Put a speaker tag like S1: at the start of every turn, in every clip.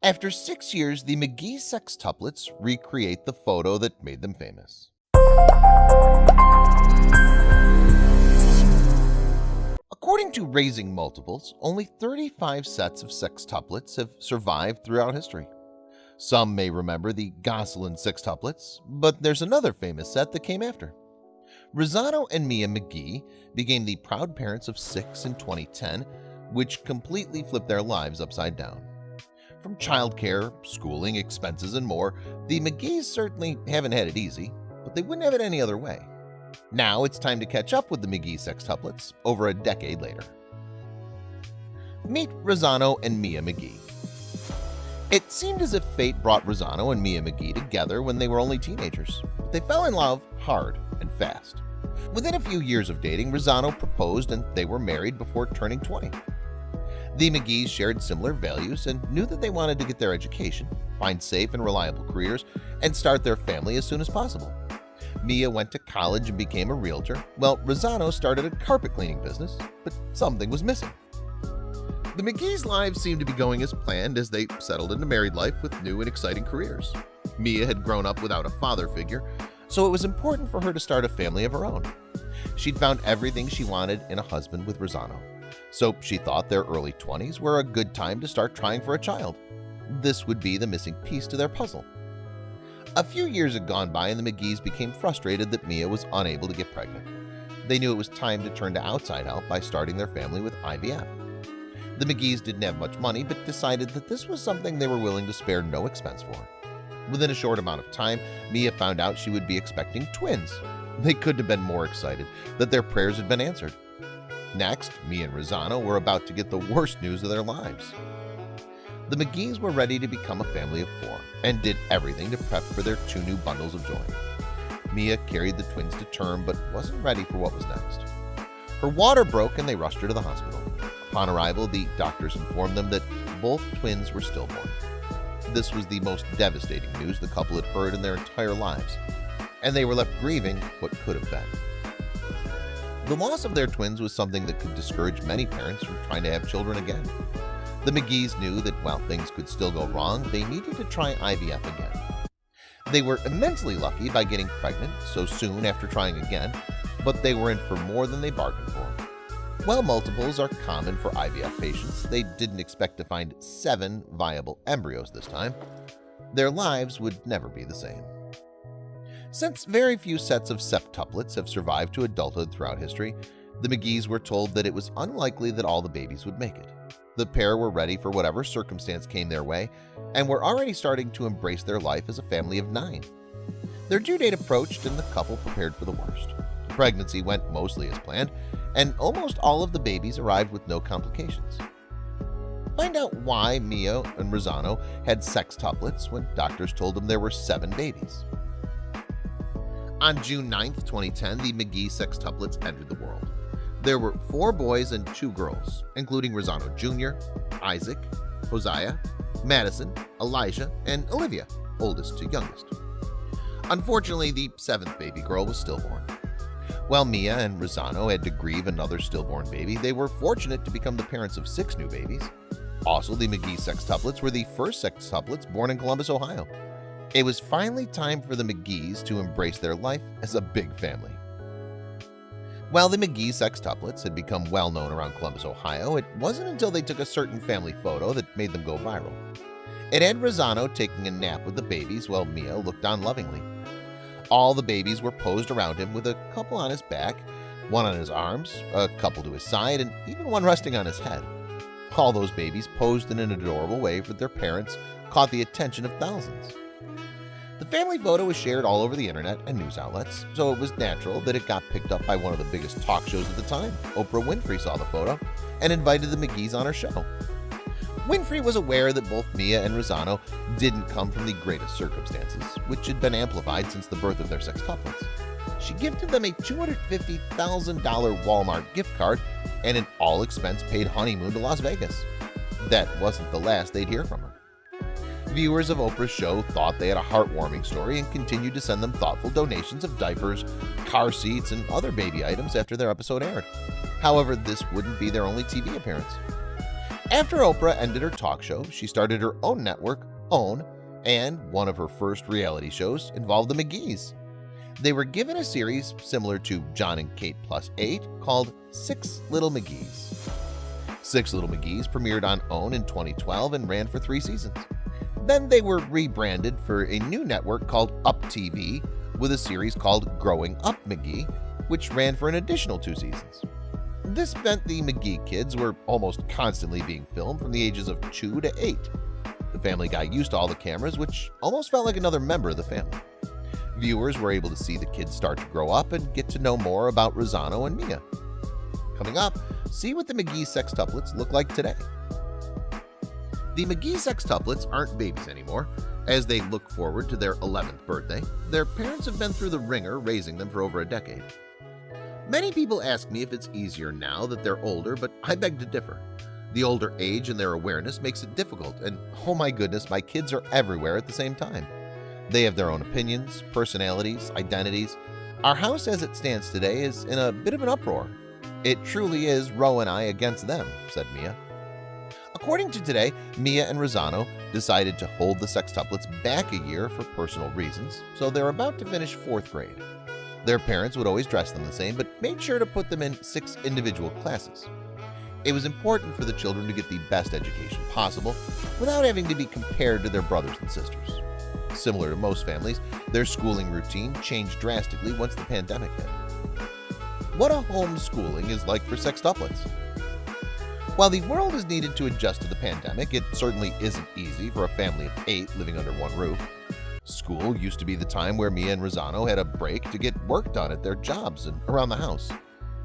S1: After 6 years, the McGhee Sextuplets recreate the photo that made them famous. According to Raising Multiples, only 35 sets of sextuplets have survived throughout history. Some may remember the Gosselin sextuplets, but there's another famous set that came after. Rossano and Mia McGhee became the proud parents of 6 in 2010, which completely flipped their lives upside down. From childcare, schooling, expenses, and more, the McGhees certainly haven't had it easy, but they wouldn't have it any other way. Now it's time to catch up with the McGhee Sextuplets over a decade later. Meet Rossano and Mia McGhee. It seemed as if fate brought Rossano and Mia McGhee together when they were only teenagers. They fell in love hard and fast. Within a few years of dating, Rossano proposed and they were married before turning 20. The McGhees shared similar values and knew that they wanted to get their education, find safe and reliable careers, and start their family as soon as possible. Mia went to college and became a realtor, while Rossano started a carpet cleaning business, but something was missing. The McGhees' lives seemed to be going as planned as they settled into married life with new and exciting careers. Mia had grown up without a father figure, so it was important for her to start a family of her own. She'd found everything she wanted in a husband with Rossano, so she thought their early 20s were a good time to start trying for a child. This would be the missing piece to their puzzle. A few years had gone by and the McGhees became frustrated that Mia was unable to get pregnant. They knew it was time to turn to outside help by starting their family with IVF. The McGhees didn't have much money but decided that this was something they were willing to spare no expense for. Within a short amount of time, Mia found out she would be expecting twins. They couldn't have been more excited that their prayers had been answered. Next, Mia and Rossano were about to get the worst news of their lives. The McGhees were ready to become a family of 4 and did everything to prep for their 2 new bundles of joy. Mia carried the twins to term but wasn't ready for what was next. Her water broke and they rushed her to the hospital. Upon arrival, the doctors informed them that both twins were stillborn. This was the most devastating news the couple had heard in their entire lives, and they were left grieving what could have been. The loss of their twins was something that could discourage many parents from trying to have children again. The McGhees knew that while things could still go wrong, they needed to try IVF again. They were immensely lucky by getting pregnant so soon after trying again, but they were in for more than they bargained for. While multiples are common for IVF patients, they didn't expect to find 7 viable embryos this time. Their lives would never be the same. Since very few sets of septuplets have survived to adulthood throughout history, the McGhees were told that it was unlikely that all the babies would make it. The pair were ready for whatever circumstance came their way and were already starting to embrace their life as a family of 9. Their due date approached and the couple prepared for the worst. The pregnancy went mostly as planned, and almost all of the babies arrived with no complications. Find out why Mia and Rossano had sextuplets when doctors told them there were 7 babies. On June 9, 2010, the McGhee Sextuplets entered the world. There were 4 boys and 2 girls, including Rossano Jr., Isaac, Hosea, Madison, Elijah, and Olivia, oldest to youngest. Unfortunately, the 7th baby girl was stillborn. While Mia and Rossano had to grieve another stillborn baby, they were fortunate to become the parents of 6 new babies. Also, the McGhee Sextuplets were the first sextuplets born in Columbus, Ohio. It was finally time for the McGhees to embrace their life as a big family. While the McGhee Sextuplets had become well known around Columbus, Ohio, it wasn't until they took a certain family photo that made them go viral. It had Rossano taking a nap with the babies while Mia looked on lovingly. All the babies were posed around him with a couple on his back, one on his arms, a couple to his side, and even one resting on his head. All those babies posed in an adorable way for their parents caught the attention of thousands. The family photo was shared all over the internet and news outlets, so it was natural that it got picked up by one of the biggest talk shows at the time. Oprah Winfrey saw the photo and invited the McGhees on her show. Winfrey was aware that both Mia and Rossano didn't come from the greatest circumstances, which had been amplified since the birth of their sextuplets. She gifted them a $250,000 Walmart gift card and an all-expense-paid honeymoon to Las Vegas. That wasn't the last they'd hear from her. Viewers of Oprah's show thought they had a heartwarming story and continued to send them thoughtful donations of diapers, car seats, and other baby items after their episode aired. However, this wouldn't be their only TV appearance. After Oprah ended her talk show, she started her own network, OWN, and one of her first reality shows involved the McGhees. They were given a series similar to John and Kate Plus 8 called Six Little McGhees. Six Little McGhees premiered on OWN in 2012 and ran for 3 seasons. Then they were rebranded for a new network called Up TV with a series called Growing Up McGhee, which ran for an additional 2 seasons. This meant the McGhee kids were almost constantly being filmed from the ages of 2 to 8. The family got used to all the cameras, which almost felt like another member of the family. Viewers were able to see the kids start to grow up and get to know more about Rosanno and Mia. Coming up, see what the McGhee Sextuplets look like today. The McGhee Sextuplets aren't babies anymore. As they look forward to their 11th birthday, their parents have been through the ringer raising them for over a decade. Many people ask me if it's easier now that they're older, but I beg to differ. The older age and their awareness makes it difficult, and oh my goodness, my kids are everywhere at the same time. They have their own opinions, personalities, identities. Our house as it stands today is in a bit of an uproar. It truly is Ro and I against them, said Mia. According to Today, Mia and Rosanno decided to hold the sextuplets back a year for personal reasons, so they're about to finish 4th grade. Their parents would always dress them the same, but made sure to put them in 6 individual classes. It was important for the children to get the best education possible without having to be compared to their brothers and sisters. Similar to most families, their schooling routine changed drastically once the pandemic hit. What a homeschooling is like for sextuplets. While the world has needed to adjust to the pandemic, it certainly isn't easy for a family of 8 living under one roof. School used to be the time where Mia and Rosanno had a break to get work done at their jobs and around the house.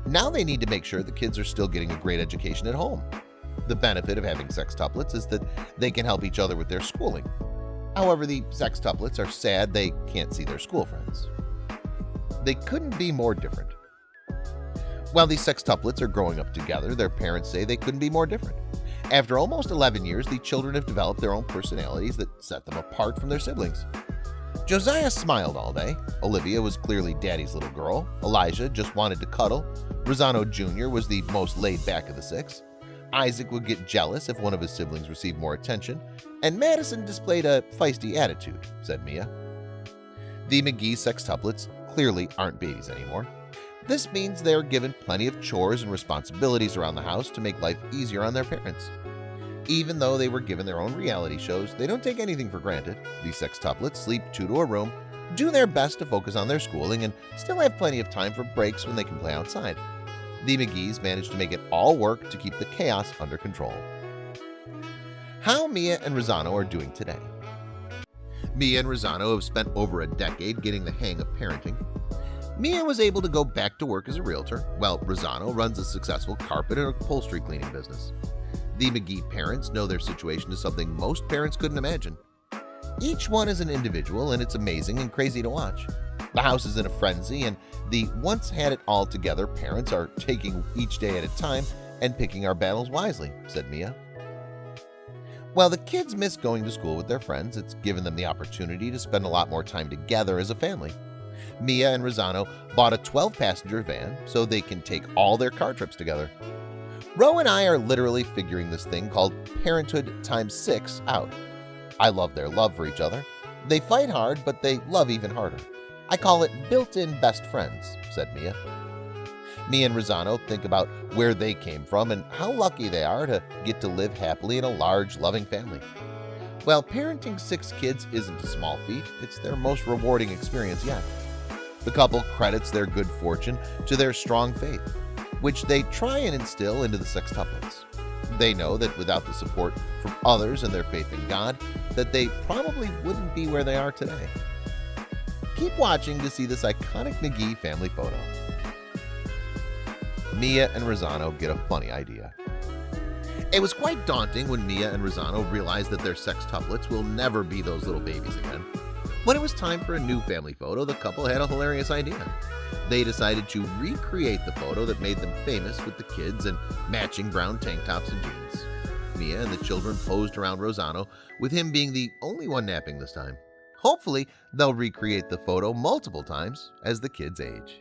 S1: Now they need to make sure the kids are still getting a great education at home. The benefit of having sextuplets is that they can help each other with their schooling. However, the sextuplets are sad they can't see their school friends. They couldn't be more different. While these sextuplets are growing up together, their parents say they couldn't be more different. After almost 11 years, the children have developed their own personalities that set them apart from their siblings. Josiah smiled all day. Olivia was clearly daddy's little girl. Elijah just wanted to cuddle. Rosanno Jr. was the most laid back of the 6. Isaac would get jealous if one of his siblings received more attention, and Madison displayed a feisty attitude, said Mia. The McGhee sextuplets clearly aren't babies anymore. This means they are given plenty of chores and responsibilities around the house to make life easier on their parents. Even though they were given their own reality shows, they don't take anything for granted. These sextuplets sleep 2 to a room, do their best to focus on their schooling, and still have plenty of time for breaks when they can play outside. The McGhees managed to make it all work to keep the chaos under control. How Mia and Rosanno are doing today. Mia and Rosanno have spent over a decade getting the hang of parenting. Mia was able to go back to work as a realtor, while Rosanno runs a successful carpet and upholstery cleaning business. The McGhee parents know their situation is something most parents couldn't imagine. Each one is an individual, and it's amazing and crazy to watch. The house is in a frenzy, and the once had it all together parents are taking each day at a time and picking our battles wisely, said Mia. While the kids miss going to school with their friends, it's given them the opportunity to spend a lot more time together as a family. Mia and Rosanno bought a 12-passenger van so they can take all their car trips together. Ro and I are literally figuring this thing called Parenthood x6 out. I love their love for each other. They fight hard, but they love even harder. I call it built-in best friends, said Mia. Mia and Rosanno think about where they came from and how lucky they are to get to live happily in a large, loving family. While parenting 6 kids isn't a small feat, it's their most rewarding experience yet. The couple credits their good fortune to their strong faith, which they try and instill into the sextuplets. They know that without the support from others and their faith in God, that they probably wouldn't be where they are today. Keep watching to see this iconic McGhee family photo. Mia and Rosanno get a funny idea. It was quite daunting when Mia and Rosanno realized that their sextuplets will never be those little babies again. When it was time for a new family photo, the couple had a hilarious idea. They decided to recreate the photo that made them famous with the kids in matching brown tank tops and jeans. Mia and the children posed around Rosanno, with him being the only one napping this time. Hopefully, they'll recreate the photo multiple times as the kids age.